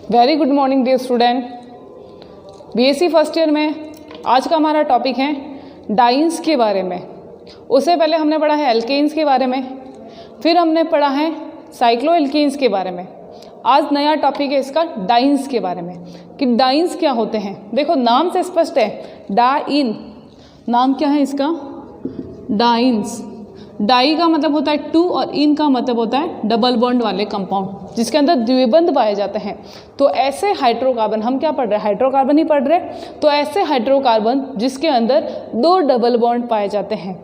Very good morning dear student. BSc first year में आज का हमारा टॉपिक है डाइन्स के बारे में। उससे पहले हमने पढ़ा है एल्केन्स के बारे में, फिर हमने पढ़ा है साइक्लोएल्केन्स के बारे में। आज नया टॉपिक है इसका डाइन्स के बारे में कि डाइन्स क्या होते हैं। देखो नाम से स्पष्ट है, डाइन नाम क्या है इसका, डाइन्स। डाई का मतलब होता है टू और इन का मतलब होता है डबल बॉन्ड वाले कंपाउंड जिसके अंदर द्विबंध पाए जाते हैं। तो ऐसे हाइड्रोकार्बन, हम क्या पढ़ रहे हैं, हाइड्रोकार्बन ही पढ़ रहे हैं। तो ऐसे हाइड्रोकार्बन जिसके अंदर दो डबल बॉन्ड पाए जाते हैं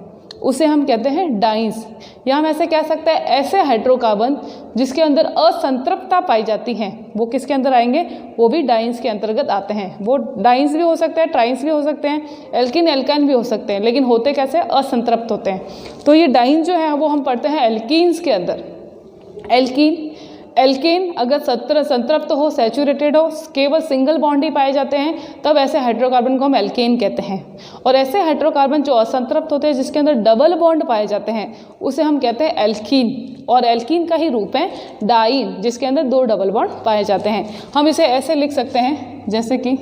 उसे हम कहते हैं डाइन्स। या हम ऐसे कह सकते हैं ऐसे हाइड्रोकार्बन जिसके अंदर असंतृप्तता पाई जाती है वो किसके अंदर आएंगे, वो भी डाइन्स के अंतर्गत आते हैं। वो डाइन्स भी हो सकते हैं, ट्राइन्स भी हो सकते हैं, एल्किन एल्काइन भी हो सकते हैं, लेकिन होते कैसे, असंतृप्त होते हैं। तो ये डाइन जो है वो हम पढ़ते हैं एल्कीन्स के अंदर। एल्कीन अगर संतृप्त हो, सैचुरेटेड हो, केवल सिंगल बॉन्ड ही पाए जाते हैं, तब ऐसे हाइड्रोकार्बन को हम एल्केन कहते हैं। और ऐसे हाइड्रोकार्बन जो असंतृप्त होते हैं जिसके अंदर डबल बॉन्ड पाए जाते हैं उसे हम कहते हैं एल्कीन। और एल्कीन का ही रूप है डाइन जिसके अंदर दो डबल बॉन्ड पाए जाते हैं। हम इसे ऐसे लिख सकते हैं जैसे कि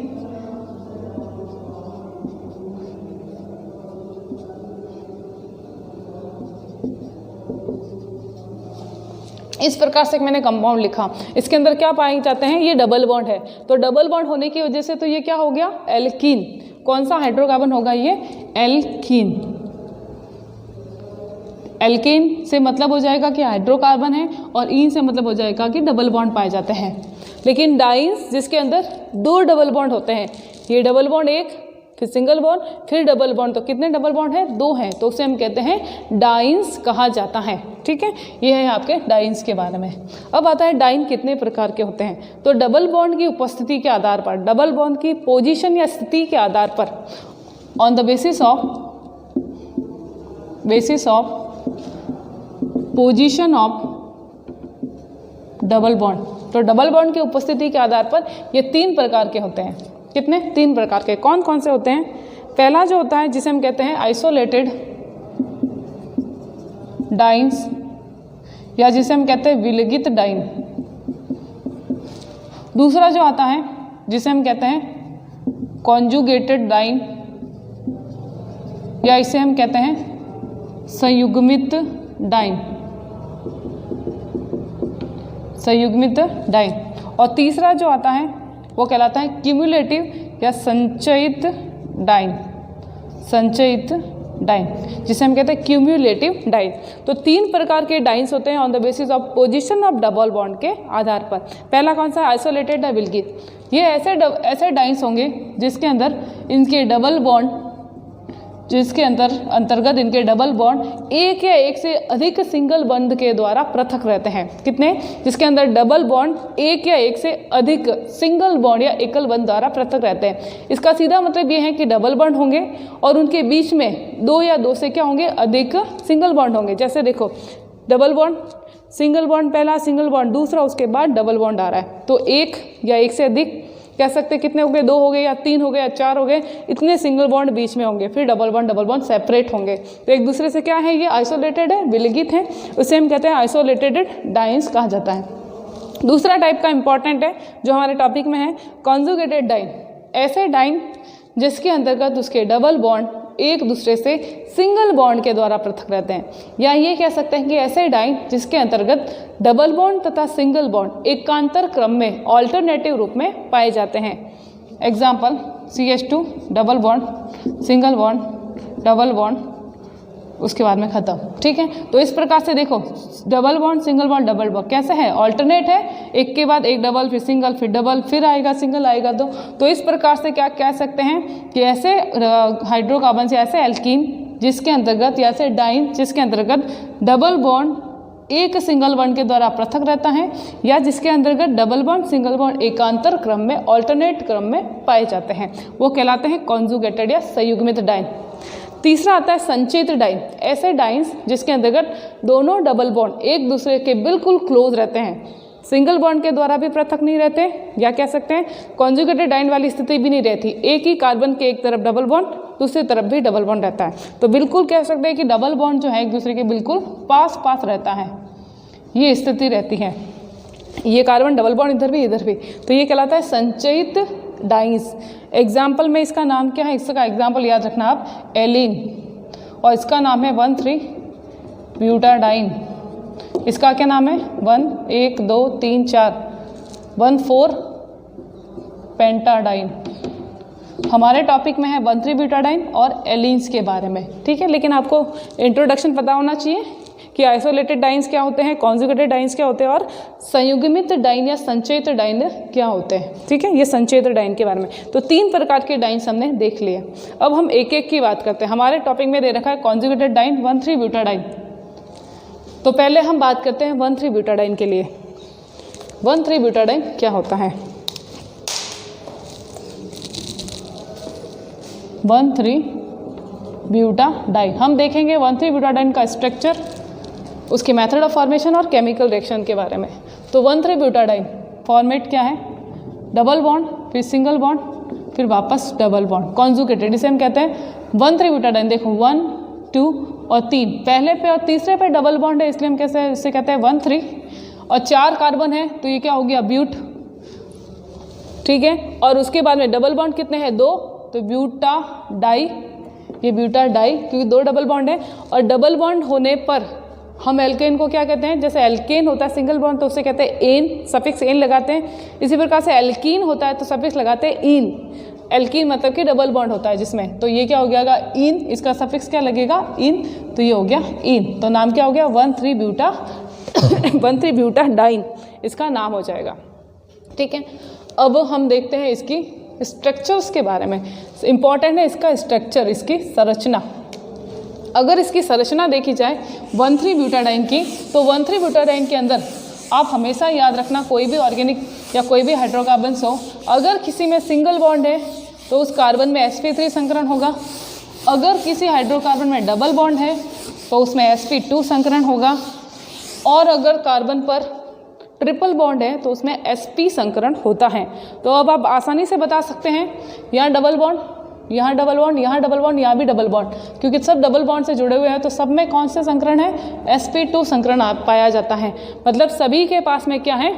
इस प्रकार से मैंने कंपाउंड लिखा। इसके अंदर क्या पाए जाते हैं, ये डबल बॉन्ड है। तो डबल बॉन्ड होने की वजह से तो ये क्या हो गया, एल्कीन। कौन सा हाइड्रोकार्बन होगा ये, एल्कीन। एल्कीन से मतलब हो जाएगा कि हाइड्रोकार्बन है और इन से मतलब हो जाएगा कि डबल बॉन्ड पाए जाते हैं। लेकिन डाइन्स जिसके अंदर दो डबल बॉन्ड होते हैं, ये डबल बॉन्ड एक, फिर सिंगल बॉन्ड, फिर डबल बॉन्ड, तो कितने डबल बॉन्ड है, दो हैं, तो उसे हम कहते हैं डाइन्स कहा जाता है। ठीक है, ये है आपके डाइन्स के बारे में। अब आता है डाइन कितने प्रकार के होते हैं। तो डबल बॉन्ड की उपस्थिति के आधार पर, डबल बॉन्ड की पोजीशन या स्थिति के आधार पर, on the basis of position of double bond, तो डबल बॉन्ड की उपस्थिति के आधार पर ये तीन प्रकार के होते हैं। कितने, तीन प्रकार के। कौन कौन से होते हैं, पहला जो होता है जिसे हम कहते हैं आइसोलेटेड डाइन्स या जिसे हम कहते हैं विलगित डाइन। दूसरा जो आता है जिसे हम कहते हैं कॉन्जुगेटेड डाइन या इसे हम कहते हैं संयुग्मित डाइन, संयुग्मित डाइन। और तीसरा जो आता है वो कहलाता है क्यूमुलेटिव या संचयित डाइन, संचयित डाइन जिसे हम कहते हैं क्यूमुलेटिव डाइन। तो तीन प्रकार के डाइन्स होते हैं on the basis of position of double bond के आधार पर। पहला कौन सा, आइसोलेटेड या विलगित। ये ऐसे डाइन्स होंगे जिसके अंदर इनके डबल बॉन्ड, जिसके अंतर्गत इनके डबल बॉन्ड एक या एक से अधिक सिंगल बंध के द्वारा पृथक रहते हैं। कितने, जिसके अंदर डबल बॉन्ड एक या एक से अधिक सिंगल बॉन्ड या एकल बंध द्वारा पृथक रहते हैं। इसका सीधा मतलब ये है कि डबल बॉन्ड होंगे और उनके बीच में दो या दो से क्या होंगे, अधिक सिंगल बॉन्ड होंगे। जैसे देखो डबल बॉन्ड, सिंगल बॉन्ड पहला, सिंगल बॉन्ड दूसरा, उसके बाद डबल बॉन्ड आ रहा है। तो एक या एक से अधिक कह सकते हैं, कितने हो गए, दो हो गए या तीन हो गए या चार हो गए, इतने सिंगल बॉन्ड बीच में होंगे, फिर डबल बॉन्ड सेपरेट होंगे। तो एक दूसरे से क्या है, ये आइसोलेटेड है, विलगित है, उसे हम कहते हैं आइसोलेटेड डाइन्स कहा जाता है। दूसरा टाइप का इंपॉर्टेंट है जो हमारे टॉपिक में है, कॉन्जुगेटेड डाइन। ऐसे डाइन जिसके अंतर्गत उसके डबल बॉन्ड एक दूसरे से सिंगल बॉन्ड के द्वारा पृथक रहते हैं। या ये कह सकते हैं कि ऐसे डाइन जिसके अंतर्गत डबल बॉन्ड तथा सिंगल बॉन्ड एकांतर क्रम में ऑल्टरनेटिव रूप में पाए जाते हैं। Example CH2 double bond, single bond, double bond, उसके बाद में खत्म। ठीक है, तो इस प्रकार से देखो double bond, single bond, double bond कैसे है, ऑल्टरनेट है, एक के बाद एक डबल, फिर सिंगल, फिर डबल, फिर आएगा सिंगल, आएगा दो। तो इस प्रकार से क्या कह सकते हैं कि ऐसे हाइड्रोकार्बन से, ऐसे एल्कीन जिसके अंतर्गत या ऐसे डाइन जिसके अंतर्गत डबल बॉन्ड एक सिंगल बॉन्ड के द्वारा पृथक रहता है या जिसके अंतर्गत डबल बॉन्ड, सिंगल बॉन्ड एकांतर क्रम में, ऑल्टरनेट क्रम में पाए जाते हैं, वो कहलाते हैं कॉन्जुगेटेड या संयुग्मित डाइन। तीसरा आता है संचयित डाइन। ऐसे डाइन्स जिसके अंतर्गत दोनों डबल बॉन्ड एक दूसरे के बिल्कुल क्लोज रहते हैं, सिंगल बॉन्ड के द्वारा भी पृथक नहीं रहते, या कह सकते हैं कॉन्जुगेटेड डाइन वाली स्थिति भी नहीं रहती। एक ही कार्बन के एक तरफ डबल बॉन्ड, दूसरी तरफ भी डबल बॉन्ड रहता है। तो बिल्कुल कह सकते हैं कि डबल बॉन्ड जो है एक दूसरे के बिल्कुल पास पास रहता है, ये स्थिति रहती है। ये कार्बन डबल बॉन्ड इधर भी इधर भी, तो ये कहलाता है संचयित डाइन्स। एग्जाम्पल में इसका नाम क्या है, इसका एग्जाम्पल याद रखना आप, एलिन, और इसका नाम है 1,3-ब्यूटाडाइन। इसका क्या नाम है 1 2 3 4 1,4-पेंटाडाइन। हमारे टॉपिक में है 1,3-ब्यूटाडाइन और एलिन्स के बारे में, ठीक है। लेकिन आपको इंट्रोडक्शन पता होना चाहिए कि आइसोलेटेड डाइन्स क्या होते हैं, कॉन्जुगेटेड डाइन्स क्या होते हैं, और संयुग्मित डाइन या संचयित डाइन क्या होते हैं, ठीक है। ये संचयित डाइन के बारे में, तो 3 प्रकार के डाइन्स हमने देख लिए। अब हम एक एक की बात करते हैं। हमारे टॉपिक में दे रखा है कॉन्जुगेटेड डाइन 1,3-ब्यूटाडाइन। तो पहले हम बात करते हैं 1,3-ब्यूटाडाइन के लिए। 1,3-ब्यूटाडाइन क्या होता है? 1,3-ब्यूटाडाइन हम देखेंगे 1,3-ब्यूटाडाइन का स्ट्रक्चर, उसकी मेथड ऑफ फॉर्मेशन और केमिकल रिएक्शन के बारे में। तो 1,3-ब्यूटाडाइन फॉर्मेट क्या है? डबल बॉन्ड, फिर सिंगल बॉन्ड, फिर वापस डबल बॉन्ड, कॉन्जुगेटेड, इसे हम कहते हैं 1,3-ब्यूटाडाइन। देखो 1 2 और 3, पहले पे और तीसरे पे डबल बॉन्ड है, इसलिए हम कैसे इसे कहते हैं 1,3, और 4 कार्बन है तो ये क्या हो गया ब्यूट, ठीक है। और उसके बाद में डबल बॉन्ड कितने हैं 2, तो ब्यूटाडाई, ये ब्यूटाडाई क्योंकि 2 डबल बॉन्ड है। और डबल बॉन्ड होने पर हम एल्केन को क्या कहते हैं, जैसे एल्केन होता है सिंगल बॉन्ड तो उसे कहते हैं एन, सफिक्स एन लगाते हैं। इसी प्रकार से एल्कीन होता है तो सफिक्स लगाते हैं इन। एल्कीन मतलब कि डबल बॉन्ड होता है जिसमें, तो ये क्या हो गया इन, इसका सफिक्स क्या लगेगा इन, तो ये हो गया इन। तो नाम क्या हो गया 1,3-ब्यूटाडाइन, इसका नाम हो जाएगा, ठीक है। अब हम देखते हैं इसकी स्ट्रक्चर्स के बारे में। इंपॉर्टेंट है इसका स्ट्रक्चर, इसकी संरचना। अगर इसकी संरचना देखी जाए 1,3-ब्यूटाडाइन की, तो 1,3-ब्यूटाडाइन के अंदर आप हमेशा याद रखना, कोई भी ऑर्गेनिक या कोई भी हाइड्रोकार्बन्स हो, अगर किसी में सिंगल बॉन्ड है तो उस कार्बन में sp3 संकरण होगा। अगर किसी हाइड्रोकार्बन में डबल बॉन्ड है तो उसमें sp2 संकरण होगा। और अगर कार्बन पर ट्रिपल बॉन्ड है तो उसमें sp संकरण होता है। तो अब आप आसानी से बता सकते हैं, यहाँ डबल बॉन्ड, यहाँ डबल बॉन्ड, यहाँ डबल बॉन्ड, यहाँ भी डबल बॉन्ड, क्योंकि सब डबल बॉन्ड से जुड़े हुए हैं, तो सब में कौन से संकरण है sp2 संकरण पाया जाता है। मतलब सभी के पास में क्या है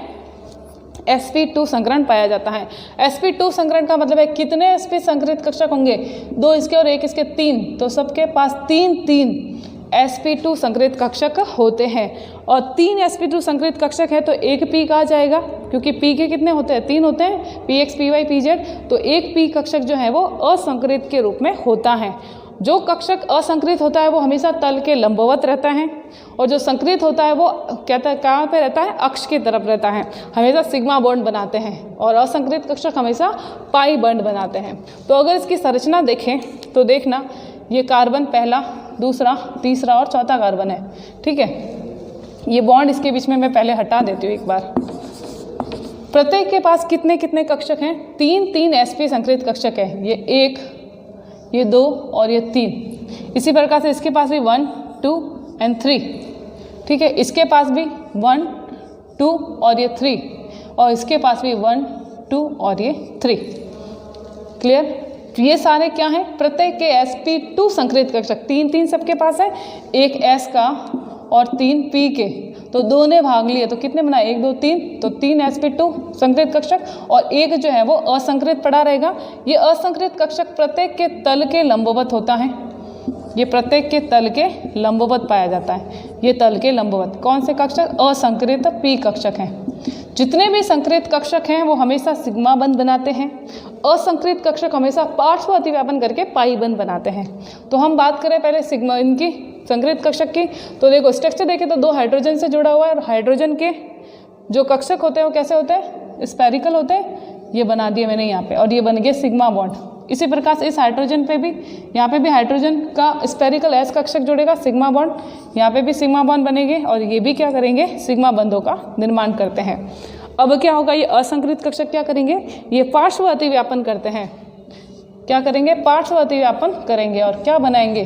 sp2 संकरण पाया जाता है। sp2 संकरण का मतलब है कितने sp संकरित कक्षक होंगे, 2 इसके और 1 इसके 3, तो सबके पास 3 sp2 संकरित कक्षक होते हैं। और 3 sp2 संकरित कक्षक है तो एक p कहा जाएगा, क्योंकि p के कितने होते हैं 3 होते हैं, px py pz, तो एक p कक्षक जो है वो असंकरित के रूप में होता है। जो कक्षक असंकरित होता है वो हमेशा तल के लंबवत रहता है, और जो संकरित होता है वो कहाँ पे रहता है, अक्ष की तरफ रहता है, हमेशा सिग्मा बॉन्ड बनाते हैं। और असंकरित कक्षक हमेशा पाई बॉन्ड बनाते हैं। तो अगर इसकी संरचना देखें तो देखना, ये कार्बन पहला, दूसरा, तीसरा और चौथा कार्बन है, ठीक है। ये बॉन्ड इसके बीच में मैं पहले हटा देती हूँ एक बार। प्रत्येक के पास कितने कितने कक्षक हैं, 3 sp संकरित कक्षक है, ये 1, ये 2 और ये 3। इसी प्रकार से इसके पास भी 1 2 और 3, ठीक है। इसके पास भी 1 2 और ये 3, और इसके पास भी 1 2 और ये 3। क्लियर? ये सारे क्या हैं, प्रत्येक के sp2 संकरित कक्षक, 3 सबके पास है, एक s का और 3 p के, तो 2 ने भाग लिए तो कितने बनाए 1 2 3, तो 3 sp2 संकरित कक्षक, और एक जो है वो असंकरित पड़ा रहेगा। ये असंकरित कक्षक प्रत्येक के तल के लंबवत होता है, ये प्रत्येक के तल के लंबवत पाया जाता है। ये तल के लंबवत कौन से कक्षक, असंकरित p कक्षक हैं। जितने भी संकरित कक्षक हैं वो हमेशा सिग्मा बंध बनाते हैं, असंकरित कक्षक हमेशा पार्श्व अतिव्यापन करके पाई बंध बनाते हैं। तो हम बात करें पहले सिग्मा इनकी संकरित कक्षक की, तो देखो स्ट्रक्चर देखें तो 2 हाइड्रोजन से जुड़ा हुआ है, और हाइड्रोजन के जो कक्षक होते हैं वो कैसे होते हैं, स्फेरिकल होते हैं, ये बना दिए मैंने यहाँ पे, और ये बन गया सिग्मा बॉन्ड। इसी प्रकार से इस हाइड्रोजन पे भी, यहाँ पे भी हाइड्रोजन का स्फेरिकल एस कक्षक जुड़ेगा, सिग्मा बॉन्ड, यहाँ पे भी सिग्मा बॉन्ड बनेंगे, और ये भी क्या करेंगे, सिग्मा बंधों का निर्माण करते हैं। अब क्या होगा, ये असंकरित कक्षक क्या करेंगे, ये पार्श्व अतिव्यापन करते हैं। क्या करेंगे, पार्श्व अतिव्यापन करेंगे, और क्या बनाएंगे,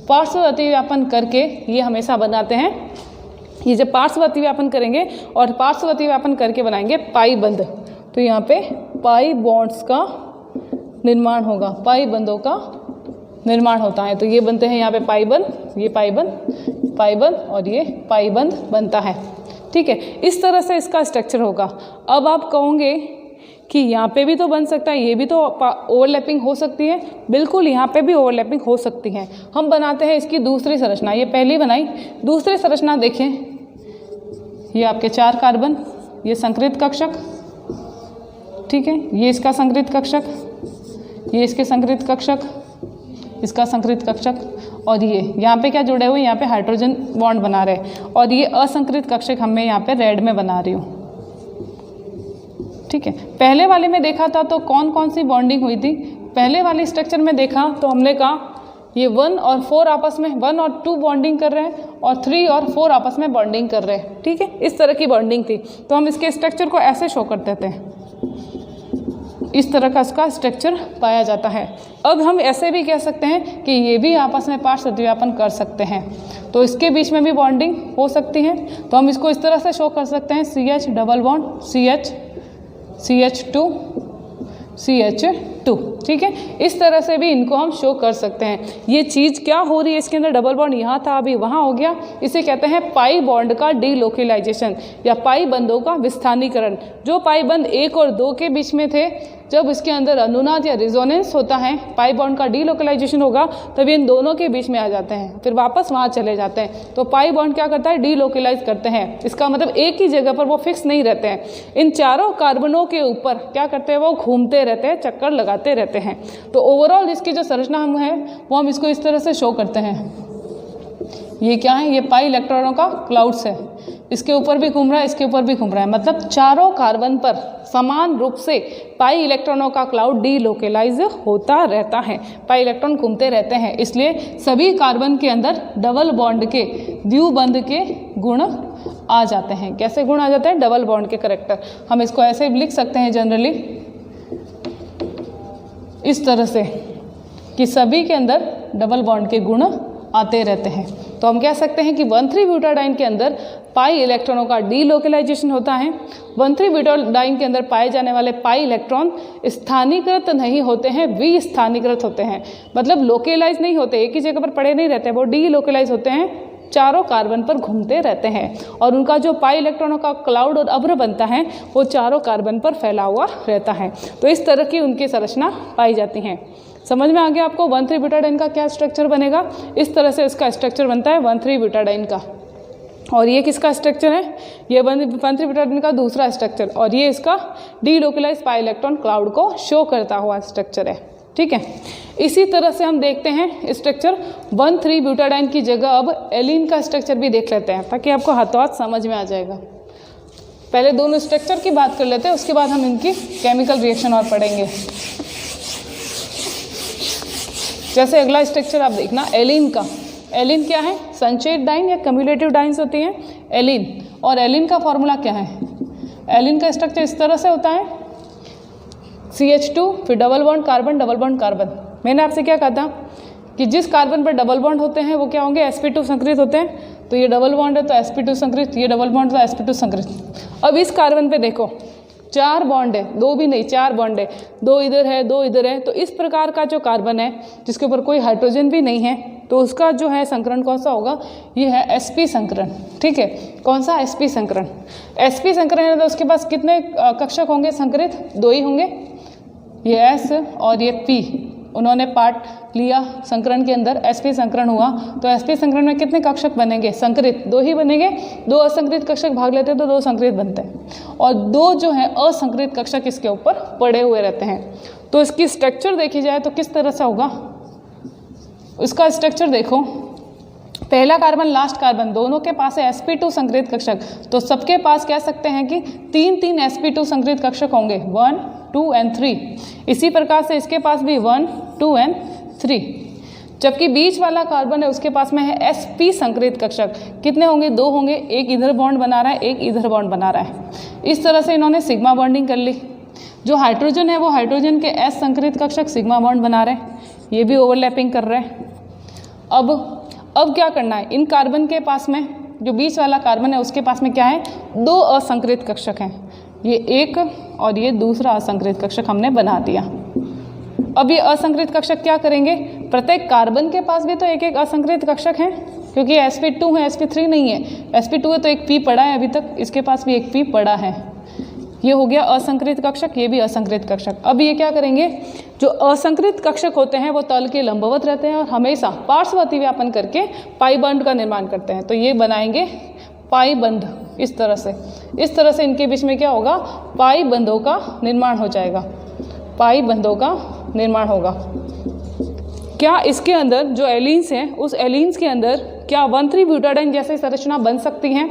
पार्श्व अतिव्यापन करके ये हमेशा बनाते हैं। ये जब पार्श्व अतिव्यापन करेंगे और पार्श्व अतिव्यापन करके बनाएंगे पाई बंध, तो यहाँ पे पाई बॉन्ड्स का निर्माण होगा, पाई बंधों का निर्माण होता है। तो ये बनते हैं यहाँ पे पाई बंध, ये पाई बंध और ये पाई बंध बनता है। ठीक है, इस तरह से इसका स्ट्रक्चर होगा। अब आप कहोगे कि यहाँ पे भी तो बन सकता है, ये भी तो ओवरलैपिंग हो सकती है। बिल्कुल, यहाँ पे भी ओवरलैपिंग हो सकती है। हम बनाते हैं इसकी दूसरी संरचना, ये पहली बनाई, दूसरी संरचना देखें। ये आपके 4 कार्बन, ये संकरित कक्षक, ठीक है, ये इसका संकरित कक्षक, ये इसके संकरित कक्षक, इसका संकरित कक्षक, और ये यहाँ पे क्या जुड़े हुए, यहाँ पे हाइड्रोजन बॉन्ड बना रहे हैं, और ये असंकरित कक्षक हमें यहाँ पे रेड में बना रही हूँ। ठीक है, पहले वाले में देखा था तो कौन कौन सी बॉन्डिंग हुई थी। पहले वाले स्ट्रक्चर में देखा तो हमने कहा ये 1 और 4 आपस में, 1 और 2 बॉन्डिंग कर रहे हैं, और 3 और 4 आपस में बॉन्डिंग कर रहे हैं। ठीक है, इस तरह की बॉन्डिंग थी। तो हम इसके स्ट्रक्चर को ऐसे शो करते थे, इस तरह का इसका स्ट्रक्चर पाया जाता है। अब हम ऐसे भी कह सकते हैं कि ये भी आपस में पार्श्व प्रतिव्यापन कर सकते हैं, तो इसके बीच में भी बॉन्डिंग हो सकती है। तो हम इसको इस तरह से शो कर सकते हैं, CH double bond CH CH2 CH2। ठीक है, इस तरह से भी इनको हम शो कर सकते हैं। ये चीज़ क्या हो रही है, इसके अंदर डबल बॉन्ड यहाँ था, अभी वहाँ हो गया। इसे कहते हैं पाई बॉन्ड का डीलोकलाइजेशन या पाई बंधों का विस्थानीकरण। जो पाई बंध 1 और 2 के बीच में थे, जब इसके अंदर अनुनाद या रिजोनेंस होता है, पाई बॉन्ड का डीलोकलाइजेशन होगा, तब इन दोनों के बीच में आ जाते हैं, फिर वापस वहाँ चले जाते हैं। तो पाई बॉन्ड क्या करता है, डीलोकलाइज करते हैं। इसका मतलब एक ही जगह पर वो फिक्स नहीं रहते हैं। इन चारों कार्बनों के ऊपर क्या करते हैं, वो घूमते रहते हैं, चक्कर लगाते रहते हैं। तो ओवरऑल इसकी जो संरचना हम है वो हम इसको इस तरह से शो करते हैं। ये क्या है, ये पाई इलेक्ट्रॉनों का क्लाउड्स है, इसके ऊपर भी घूम रहा है, इसके ऊपर भी घूम रहा है। मतलब चारों कार्बन पर समान रूप से पाई इलेक्ट्रॉनों का क्लाउड डीलोकलाइज होता रहता है, पाई इलेक्ट्रॉन घूमते रहते हैं। इसलिए सभी कार्बन के अंदर डबल बॉन्ड के द्विबंध के गुण आ जाते हैं। कैसे गुण आ जाते हैं, डबल बॉन्ड के करैक्टर। हम इसको ऐसे लिख सकते हैं जनरली इस तरह से कि सभी के अंदर डबल बॉन्ड के गुण आते रहते हैं। तो हम कह सकते हैं कि 1,3-ब्यूटाडाइन के अंदर पाई इलेक्ट्रॉनों का डीलोकलाइजेशन होता है। 1,3-ब्यूटाडाइन के अंदर पाए जाने वाले पाई इलेक्ट्रॉन स्थानीकृत नहीं होते हैं, विस्थानीकृत होते हैं। मतलब लोकलाइज नहीं होते, एक ही जगह पर पड़े नहीं रहते, वो डीलोकलाइज होते हैं, चारों कार्बन पर घूमते रहते हैं। और उनका जो पाई इलेक्ट्रॉनों का क्लाउड और अभ्र बनता है वो चारों कार्बन पर फैला हुआ रहता है। तो इस तरह की उनकी संरचना पाई जाती है। समझ में आ गया आपको 1,3-ब्यूटाडाइन का क्या स्ट्रक्चर बनेगा। इस तरह से इसका स्ट्रक्चर बनता है 1,3-ब्यूटाडाइन का। और ये किसका स्ट्रक्चर है, ये 1,3-ब्यूटाडाइन का दूसरा स्ट्रक्चर, और ये इसका डीलोकलाइज पाई इलेक्ट्रॉन क्लाउड को शो करता हुआ स्ट्रक्चर है। ठीक है, इसी तरह से हम देखते हैं स्ट्रक्चर 1,3-ब्यूटाडाइन की जगह अब एलिन का स्ट्रक्चर भी देख लेते हैं, ताकि आपको हाथों हाथ समझ में आ जाएगा। पहले दोनों स्ट्रक्चर की बात कर लेते हैं, उसके बाद हम इनकी केमिकल रिएक्शन और पढ़ेंगे। जैसे अगला स्ट्रक्चर आप देखना एलिन का। एलिन क्या है, संचयित डाइन या कम्युलेटिव डाइन्स होती हैं एलिन। और एलिन का फॉर्मूला क्या है, एलिन का स्ट्रक्चर इस तरह से होता है, CH2 फिर double bond carbon, double bond carbon. मैंने आपसे क्या कहा था कि जिस कार्बन पर डबल बॉन्ड होते हैं वो क्या होंगे, sp2 संकरित होते हैं। तो ये डबल बॉन्ड है तो sp2 संकरित, ये डबल बॉन्ड तो sp2 संकरित। अब इस कार्बन पे देखो 4 बॉन्ड है, 2 भी नहीं 4 बॉन्ड है, 2 इधर है 2 इधर है। तो इस प्रकार का जो कार्बन है जिसके ऊपर कोई हाइड्रोजन भी नहीं है, तो उसका जो है संकरण कौन सा होगा, ये है sp संकरण। ठीक है, कौन सा, sp संकरण। sp संकरण है तो उसके पास कितने कक्षक होंगे संकरित, 2 ही होंगे, ये S और ये P। उन्होंने पार्ट लिया संकरण के अंदर, sp संकरण हुआ, तो sp संकरण में कितने कक्षक बनेंगे, संकरित 2 ही बनेंगे। 2 असंकरित कक्षक भाग लेते हैं तो 2 संकरित बनते हैं, और 2 जो है असंकरित कक्षक इसके ऊपर पड़े हुए रहते हैं। तो इसकी स्ट्रक्चर देखी जाए तो किस तरह से होगा, इसका स्ट्रक्चर देखो। पहला कार्बन लास्ट कार्बन दोनों के पास है sp2 संकरित कक्षक, तो सबके पास कह सकते हैं कि 3 sp2 संकरित कक्षक होंगे, 1 2 and 3। इसी प्रकार से इसके पास भी 1 2 and 3। जबकि बीच वाला कार्बन है उसके पास में है sp संकरित कक्षक, कितने होंगे, 2 होंगे, एक इधर बॉन्ड बना रहा है, एक इधर बॉन्ड बना रहा है। इस तरह से इन्होंने सिग्मा बॉन्डिंग कर ली। जो हाइड्रोजन है वो हाइड्रोजन के s संकरित कक्षक सिग्मा बॉन्ड बना रहे हैं, ये भी ओवरलैपिंग कर रहे हैं। अब क्या करना है, इन कार्बन के पास में जो बीच वाला कार्बन है उसके पास में क्या है, 2 असंकरित कक्षक हैं, ये एक और ये दूसरा असंकरित कक्षक हमने बना दिया। अब ये असंकरित कक्षक क्या करेंगे, प्रत्येक कार्बन के पास भी तो एक एक असंकरित कक्षक है, क्योंकि sp2 है, sp3 नहीं है। sp2 है तो एक p पड़ा है अभी तक, इसके पास भी एक p पड़ा है। ये हो गया असंकृत कक्षक, ये भी असंकृत कक्षक। अब ये क्या करेंगे, जो असंकृत कक्षक होते हैं वो तल के लंबवत रहते हैं और हमेशा पार्श्व अतिव्यापन करके पाई बंध का निर्माण करते हैं। तो ये बनाएंगे पाई बंध इस तरह से इनके बीच में क्या होगा, पाई बंधों का निर्माण हो जाएगा, पाई बंधों का निर्माण होगा। क्या इसके अंदर जो एलीन्स हैं उस एलीन्स के अंदर क्या 1,3-ब्यूटाडाइन जैसी संरचना बन सकती हैं?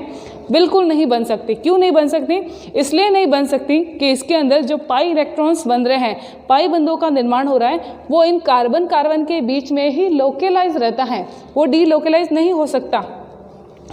बिल्कुल नहीं बन सकती। क्यों नहीं बन सकती? इसलिए नहीं बन सकती कि इसके अंदर जो पाई इलेक्ट्रॉन्स बन रहे हैं, पाई बंधों का निर्माण हो रहा है, वो इन कार्बन के बीच में ही लोकेलाइज रहता है, वो डीलोकेलाइज नहीं हो सकता।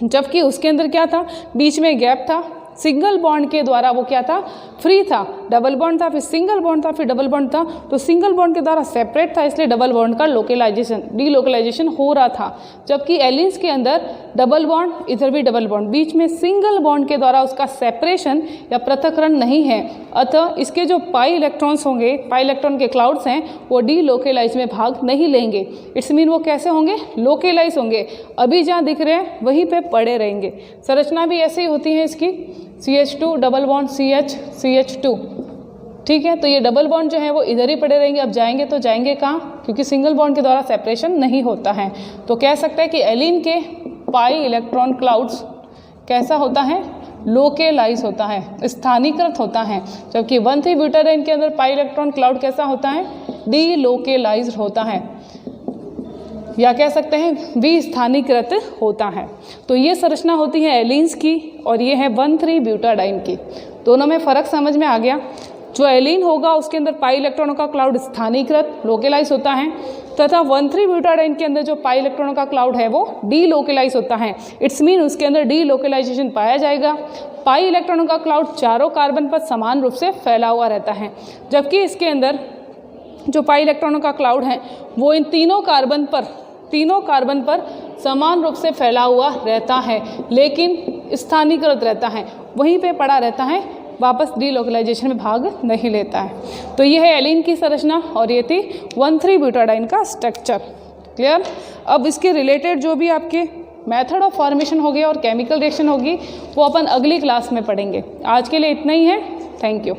जबकि उसके अंदर क्या था, बीच में गैप था, सिंगल बॉन्ड के द्वारा वो क्या था, फ्री था। डबल बॉन्ड था, फिर सिंगल बॉन्ड था, फिर डबल बॉन्ड था, तो सिंगल बॉन्ड के द्वारा सेपरेट था, इसलिए डबल बॉन्ड का लोकेलाइजेशन डीलोकेलाइजेशन हो रहा था। जबकि एलिन्स के अंदर डबल बॉन्ड, इधर भी डबल बॉन्ड, बीच में सिंगल बॉन्ड के द्वारा उसका सेपरेशन या पृथक्करण नहीं है। अतः इसके जो पाई इलेक्ट्रॉन्स होंगे, पाई इलेक्ट्रॉन के क्लाउड्स हैं, वो डीलोकेलाइज में भाग नहीं लेंगे। इट्स मीन वो कैसे होंगे, लोकेलाइज होंगे। अभी जहाँ दिख रहे हैं वहीं पे पड़े रहेंगे। संरचना भी ऐसे ही होती है इसकी, CH2 डबल बॉन्ड CH2, ठीक है। तो ये डबल बॉन्ड जो है वो इधर ही पड़े रहेंगे। अब जाएंगे तो जाएंगे कहाँ, क्योंकि सिंगल बॉन्ड के द्वारा सेपरेशन नहीं होता है। तो कह सकते हैं कि एलीन के पाई इलेक्ट्रॉन क्लाउड्स कैसा होता है, लोकेलाइज होता है, स्थानीकृत होता है। जबकि 1,3-ब्यूटाडाइन के अंदर पाई इलेक्ट्रॉन क्लाउड कैसा होता है, डीलोकेलाइज होता है, या कह सकते हैं विस्थानीकृत होता है। तो ये संरचना होती है एलीन्स की और ये है 1,3-ब्यूटाडाइन की। दोनों में फ़र्क समझ में आ गया। जो एलीन होगा उसके अंदर पाई इलेक्ट्रॉनों का क्लाउड स्थानीकृत लोकेलाइज होता है, तथा 1,3-ब्यूटाडाइन के अंदर जो पाई इलेक्ट्रॉनों का क्लाउड है वो डीलोकेलाइज होता है। इट्स मीन उसके अंदर डीलोकेलाइजेशन पाया जाएगा। पाई इलेक्ट्रॉनों का क्लाउड चारों कार्बन पर समान रूप से फैला हुआ रहता है, जबकि इसके अंदर जो पाई इलेक्ट्रॉनों का क्लाउड है वो इन तीनों कार्बन पर समान रूप से फैला हुआ रहता है, लेकिन स्थानीकृत रहता है, वहीं पे पड़ा रहता है, वापस डीलोकेलाइजेशन में भाग नहीं लेता है। तो ये है एलीन की संरचना और ये थी 1,3-ब्यूटाडाइन का स्ट्रक्चर। क्लियर? अब इसके रिलेटेड जो भी आपके मेथड ऑफ फॉर्मेशन होगी और केमिकल रिएक्शन होगी वो अपन अगली क्लास में पढ़ेंगे। आज के लिए इतना ही है। Thank you.